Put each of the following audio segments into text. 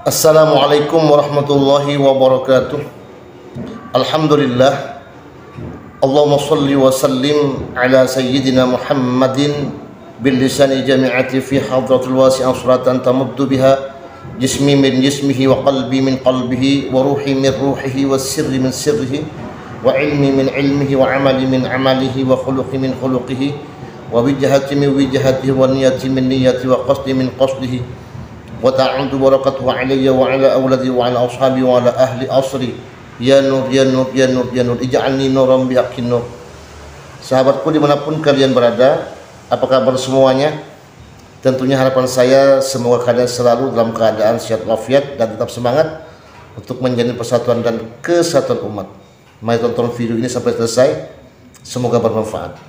Assalamualaikum warahmatullahi wabarakatuh. Alhamdulillah. Allahumma salli wa sallim ala sayyidina Muhammadin bil lisani jami'ati fi hadratil wasi'ah suratan tamuddu biha jismi min jismihi wa qalbi min qalbihi wa ruhi min ruhihi wa sirri min sirrihi wa ilmi min ilmihi wa amali min amalihi wa khuluqi min khuluqihi wa wijhati min wijhatihi wa niyati min niyati wa qasdi min qasdihi wa ta'udu barakatuhu alayya wa ala awladi wa ala ashabi wa ala ahli asri ya nur ya nur ya nur ya nur ij'alni nuran bihaqqin nur. Sahabatku dimanapun kalian berada, apa kabar semuanya? Tentunya harapan saya semoga kalian selalu dalam keadaan sehat walafiat dan tetap semangat untuk menjalin persatuan dan kesatuan umat. Mari tonton video ini sampai selesai, semoga bermanfaat.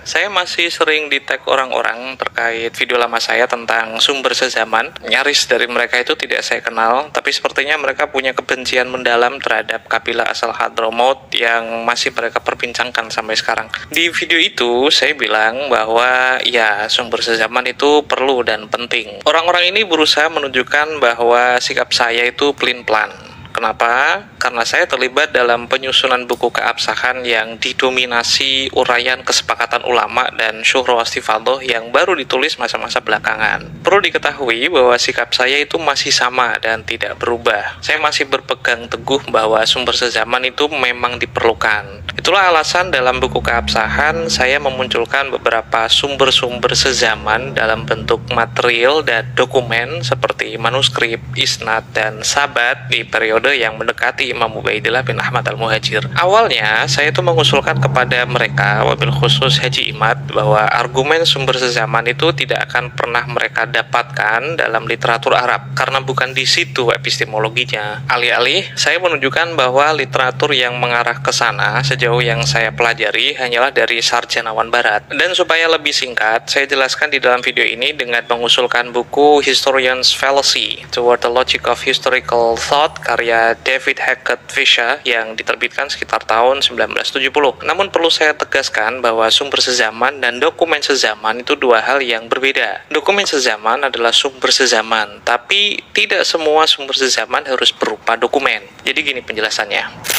Saya masih sering di-tag orang-orang terkait video lama saya tentang sumber sezaman. Nyaris dari mereka itu tidak saya kenal, tapi sepertinya mereka punya kebencian mendalam terhadap kabilah asal Hadramaut yang masih mereka perbincangkan sampai sekarang. Di video itu saya bilang bahwa ya sumber sezaman itu perlu dan penting. Orang-orang ini berusaha menunjukkan bahwa sikap saya itu pelin-pelan. Kenapa? Karena saya terlibat dalam penyusunan buku keabsahan yang didominasi uraian kesepakatan ulama dan syuhro istifadoh yang baru ditulis masa-masa belakangan. Perlu diketahui bahwa sikap saya itu masih sama dan tidak berubah. Saya masih berpegang teguh bahwa sumber sezaman itu memang diperlukan. Itulah alasan dalam buku keabsahan saya memunculkan beberapa sumber-sumber sezaman dalam bentuk material dan dokumen seperti manuskrip, isnad, dan sabat di periode yang mendekati Imam Ubaidillah bin Ahmad al-Muhajir. Awalnya saya itu mengusulkan kepada mereka, wabil khusus Haji Imad, bahwa argumen sumber sezaman itu tidak akan pernah mereka dapatkan dalam literatur Arab karena bukan di situ epistemologinya. Alih-alih saya menunjukkan bahwa literatur yang mengarah ke sana sejauh yang saya pelajari hanyalah dari sarjanawan barat. Dan supaya lebih singkat, saya jelaskan di dalam video ini dengan mengusulkan buku Historian's Fallacy Toward the Logic of Historical Thought karya David Hackett Fisher yang diterbitkan sekitar tahun 1970. Namun perlu saya tegaskan bahwa sumber sezaman dan dokumen sezaman itu dua hal yang berbeda. Dokumen sezaman adalah sumber sezaman, tapi tidak semua sumber sezaman harus berupa dokumen. Jadi gini penjelasannya.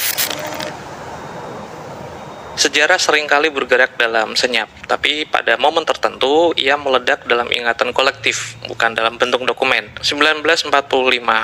Sejarah seringkali bergerak dalam senyap, tapi pada momen tertentu ia meledak dalam ingatan kolektif, bukan dalam bentuk dokumen. 1945,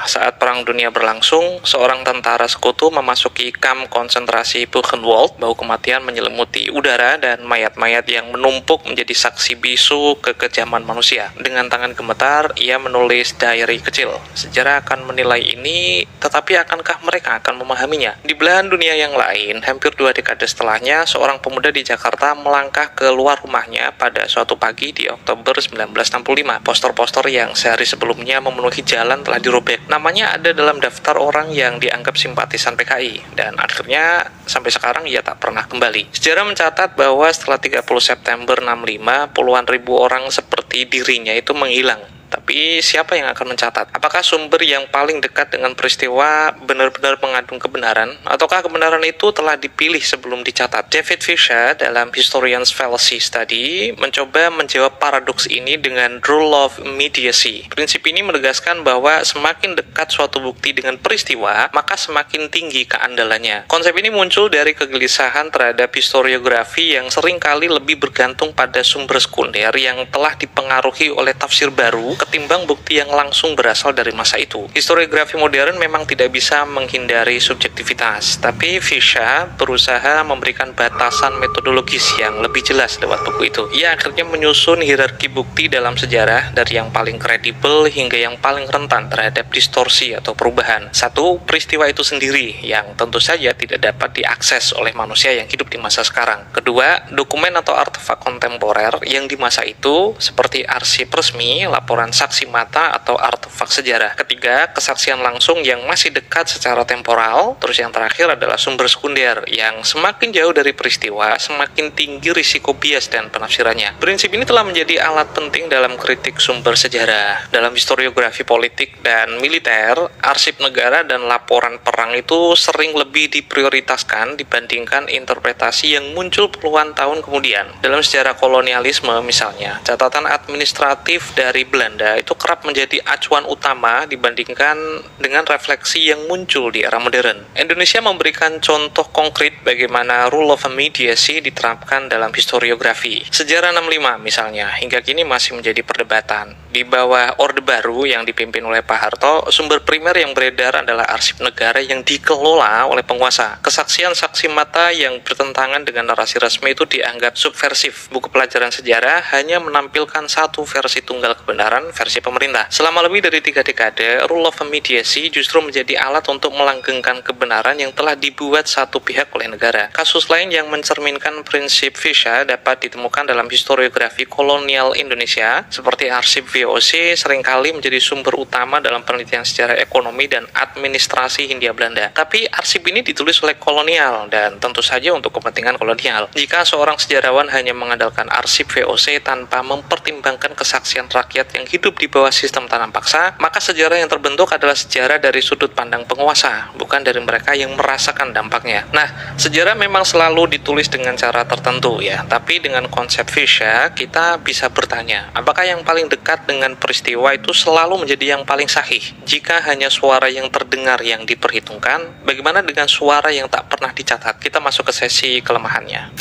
saat Perang Dunia berlangsung, seorang tentara sekutu memasuki kamp konsentrasi Buchenwald. Bau kematian menyelimuti udara dan mayat-mayat yang menumpuk menjadi saksi bisu kekejaman manusia. Dengan tangan gemetar, ia menulis diary kecil. Sejarah akan menilai ini, tetapi akankah mereka akan memahaminya? Di belahan dunia yang lain, hampir 2 dekade setelahnya, seorang pemuda di Jakarta melangkah keluar rumahnya pada suatu pagi di Oktober 1965. Poster-poster yang sehari sebelumnya memenuhi jalan telah dirobek. Namanya ada dalam daftar orang yang dianggap simpatisan PKI, dan akhirnya sampai sekarang ia tak pernah kembali. Sejarah mencatat bahwa setelah 30 September 65, puluhan ribu orang seperti dirinya itu menghilang. Tapi siapa yang akan mencatat? Apakah sumber yang paling dekat dengan peristiwa benar-benar mengandung kebenaran? Ataukah kebenaran itu telah dipilih sebelum dicatat? David Fisher dalam Historian's Fallacy Study mencoba menjawab paradoks ini dengan rule of immediacy. Prinsip ini menegaskan bahwa semakin dekat suatu bukti dengan peristiwa, maka semakin tinggi keandalannya. Konsep ini muncul dari kegelisahan terhadap historiografi yang seringkali lebih bergantung pada sumber sekunder yang telah dipengaruhi oleh tafsir baru ketimbang bukti yang langsung berasal dari masa itu. Historiografi modern memang tidak bisa menghindari subjektivitas, tapi Fisher berusaha memberikan batasan metodologis yang lebih jelas lewat buku itu. Ia akhirnya menyusun hierarki bukti dalam sejarah dari yang paling kredibel hingga yang paling rentan terhadap distorsi atau perubahan. Satu, peristiwa itu sendiri yang tentu saja tidak dapat diakses oleh manusia yang hidup di masa sekarang. Kedua, dokumen atau artefak kontemporer yang di masa itu seperti arsip resmi, laporan saksi mata atau artefak sejarah. Ketiga, kesaksian langsung yang masih dekat secara temporal. Terus yang terakhir adalah sumber sekunder yang semakin jauh dari peristiwa, semakin tinggi risiko bias dan penafsirannya. Prinsip ini telah menjadi alat penting dalam kritik sumber sejarah. Dalam historiografi politik dan militer, arsip negara dan laporan perang itu sering lebih diprioritaskan dibandingkan interpretasi yang muncul puluhan tahun kemudian. Dalam sejarah kolonialisme misalnya, catatan administratif dari Belanda Belanda itu kerap menjadi acuan utama dibandingkan dengan refleksi yang muncul di era modern. Indonesia memberikan contoh konkret bagaimana rule of mediasi diterapkan dalam historiografi. Sejarah 65 misalnya, hingga kini masih menjadi perdebatan. Di bawah Orde Baru yang dipimpin oleh Pak Harto, sumber primer yang beredar adalah arsip negara yang dikelola oleh penguasa. Kesaksian saksi mata yang bertentangan dengan narasi resmi itu dianggap subversif. Buku pelajaran sejarah hanya menampilkan satu versi tunggal kebenaran, versi pemerintah. Selama lebih dari 3 dekade, rule of mediasi justru menjadi alat untuk melanggengkan kebenaran yang telah dibuat satu pihak oleh negara. Kasus lain yang mencerminkan prinsip Fischer dapat ditemukan dalam historiografi kolonial Indonesia, seperti arsip VOC seringkali menjadi sumber utama dalam penelitian sejarah ekonomi dan administrasi Hindia Belanda. Tapi arsip ini ditulis oleh kolonial dan tentu saja untuk kepentingan kolonial. Jika seorang sejarawan hanya mengandalkan arsip VOC tanpa mempertimbangkan kesaksian rakyat yang hidup di bawah sistem tanam paksa, maka sejarah yang terbentuk adalah sejarah dari sudut pandang penguasa, bukan dari mereka yang merasakan dampaknya. Nah, sejarah memang selalu ditulis dengan cara tertentu ya, tapi dengan konsep Fischer kita bisa bertanya, apakah yang paling dekat dengan peristiwa itu selalu menjadi yang paling sahih? Jika hanya suara yang terdengar yang diperhitungkan, bagaimana dengan suara yang tak pernah dicatat? Kita masuk ke sesi kelemahannya.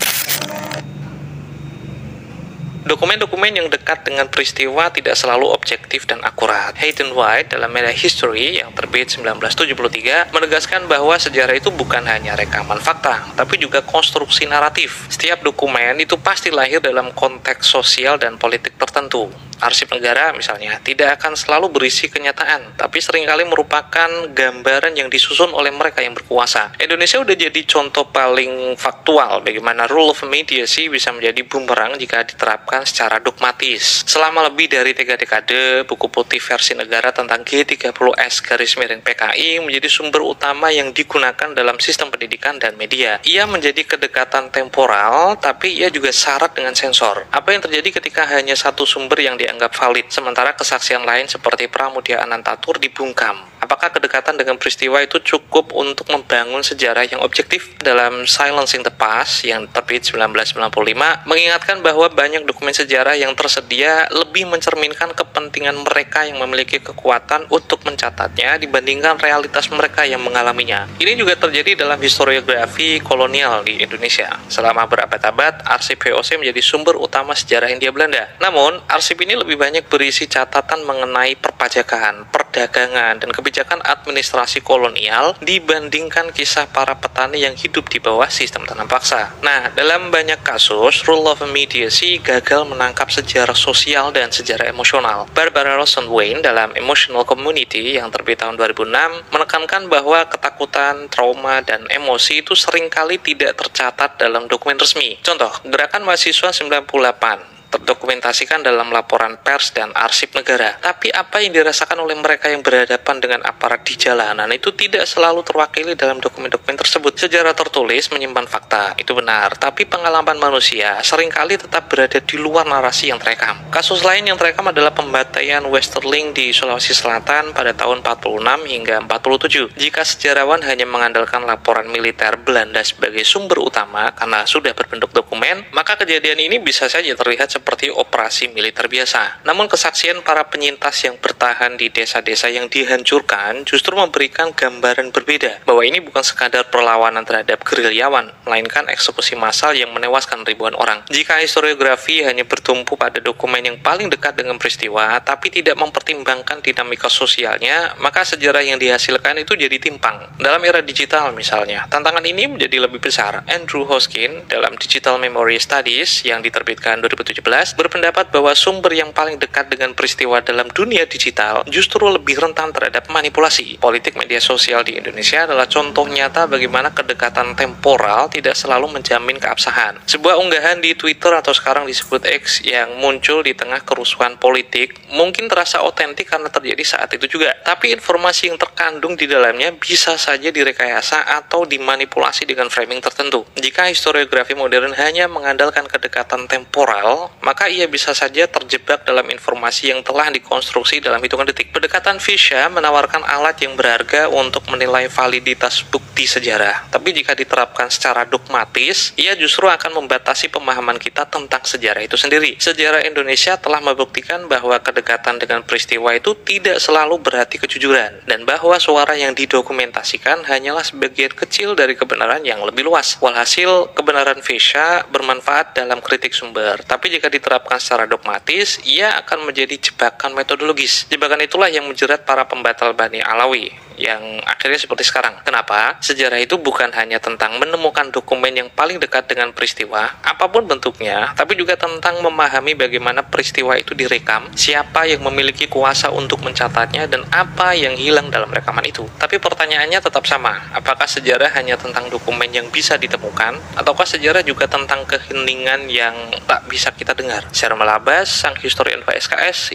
Dokumen-dokumen yang dekat dengan peristiwa tidak selalu objektif dan akurat. Hayden White dalam Media History yang terbit 1973 menegaskan bahwa sejarah itu bukan hanya rekaman fakta, tapi juga konstruksi naratif. Setiap dokumen itu pasti lahir dalam konteks sosial dan politik tertentu. Arsip negara misalnya tidak akan selalu berisi kenyataan, tapi seringkali merupakan gambaran yang disusun oleh mereka yang berkuasa. Indonesia udah jadi contoh paling faktual bagaimana rule of mediasi bisa menjadi bumerang jika diterapkan secara dogmatis. Selama lebih dari 3 dekade, buku putih versi negara tentang G30S_PKI menjadi sumber utama yang digunakan dalam sistem pendidikan dan media. Ia menjadi kedekatan temporal, tapi ia juga syarat dengan sensor. Apa yang terjadi ketika hanya satu sumber yang dianggap valid, sementara kesaksian lain seperti Pramudia Anantatur dibungkam? Apakah kedekatan dengan peristiwa itu cukup untuk membangun sejarah yang objektif? Dalam Silencing the Past yang terbit 1995 mengingatkan bahwa banyak dokumen sejarah yang tersedia lebih mencerminkan kepentingan mereka yang memiliki kekuatan untuk mencatatnya dibandingkan realitas mereka yang mengalaminya. Ini juga terjadi dalam historiografi kolonial di Indonesia. Selama berabad-abad, arsip VOC menjadi sumber utama sejarah Hindia Belanda. Namun, arsip ini lebih banyak berisi catatan mengenai perpajakan, perdagangan, dan kebijakan administrasi kolonial dibandingkan kisah para petani yang hidup di bawah sistem tanam paksa. Nah, dalam banyak kasus, rule of mediasi gagal menangkap sejarah sosial dan sejarah emosional. Barbara Rosen-Wayne dalam Emotional Community yang terbit tahun 2006 menekankan bahwa ketakutan, trauma, dan emosi itu seringkali tidak tercatat dalam dokumen resmi. Contoh, gerakan mahasiswa 98 terdokumentasikan dalam laporan pers dan arsip negara. Tapi apa yang dirasakan oleh mereka yang berhadapan dengan aparat di jalanan itu tidak selalu terwakili dalam dokumen-dokumen tersebut. Sejarah tertulis menyimpan fakta, itu benar, tapi pengalaman manusia seringkali tetap berada di luar narasi yang terekam. Kasus lain yang terekam adalah pembantaian Westerling di Sulawesi Selatan pada tahun 46 hingga 47. Jika sejarawan hanya mengandalkan laporan militer Belanda sebagai sumber utama karena sudah berbentuk dokumen, maka kejadian ini bisa saja terlihat seperti operasi militer biasa. Namun kesaksian para penyintas yang bertahan di desa-desa yang dihancurkan justru memberikan gambaran berbeda, bahwa ini bukan sekadar perlawanan terhadap gerilyawan, melainkan eksekusi massal yang menewaskan ribuan orang. Jika historiografi hanya bertumpu pada dokumen yang paling dekat dengan peristiwa, tapi tidak mempertimbangkan dinamika sosialnya, maka sejarah yang dihasilkan itu jadi timpang. Dalam era digital misalnya, tantangan ini menjadi lebih besar. Andrew Hoskin dalam Digital Memory Studies yang diterbitkan 2017 berpendapat bahwa sumber yang paling dekat dengan peristiwa dalam dunia digital justru lebih rentan terhadap manipulasi. Politik media sosial di Indonesia adalah contoh nyata bagaimana kedekatan temporal tidak selalu menjamin keabsahan. Sebuah unggahan di Twitter atau sekarang disebut X yang muncul di tengah kerusuhan politik mungkin terasa otentik karena terjadi saat itu juga, tapi informasi yang terkandung di dalamnya bisa saja direkayasa atau dimanipulasi dengan framing tertentu. Jika historiografi modern hanya mengandalkan kedekatan temporal, maka ia bisa saja terjebak dalam informasi yang telah dikonstruksi dalam hitungan detik. Pendekatan Fisher menawarkan alat yang berharga untuk menilai validitas bukti sejarah, tapi jika diterapkan secara dogmatis, ia justru akan membatasi pemahaman kita tentang sejarah itu sendiri. Sejarah Indonesia telah membuktikan bahwa kedekatan dengan peristiwa itu tidak selalu berarti kejujuran, dan bahwa suara yang didokumentasikan hanyalah sebagian kecil dari kebenaran yang lebih luas. Walhasil, kebenaran Fisher bermanfaat dalam kritik sumber, tapi jika diterapkan secara dogmatis, ia akan menjadi jebakan metodologis. Jebakan itulah yang menjerat para pembatal Bani Alawi, yang akhirnya seperti sekarang. Kenapa? Sejarah itu bukan hanya tentang menemukan dokumen yang paling dekat dengan peristiwa, apapun bentuknya, tapi juga tentang memahami bagaimana peristiwa itu direkam, siapa yang memiliki kuasa untuk mencatatnya, dan apa yang hilang dalam rekaman itu. Tapi pertanyaannya tetap sama, apakah sejarah hanya tentang dokumen yang bisa ditemukan, ataukah sejarah juga tentang keheningan yang tak bisa kita dengar? Secara melabas, sang historian PSKS.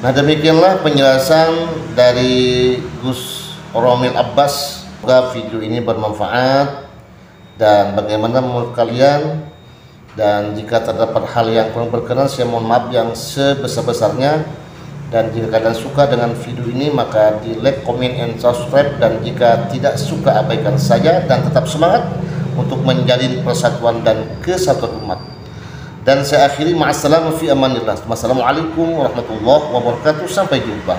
Nah, demikianlah penjelasan dari Gus Romil Abbas. Semoga video ini bermanfaat dan bagaimana menurut kalian, dan jika terdapat hal yang kurang berkenan, saya mohon maaf yang sebesar-besarnya. Dan jika kalian suka dengan video ini, maka di like, comment, and subscribe. Dan jika tidak suka, abaikan saja dan tetap semangat untuk menjalin persatuan dan kesatuan umat. Dan saya akhiri, ma'assalam fi amanillah. Wassalamualaikum warahmatullahi wabarakatuh. Sampai jumpa.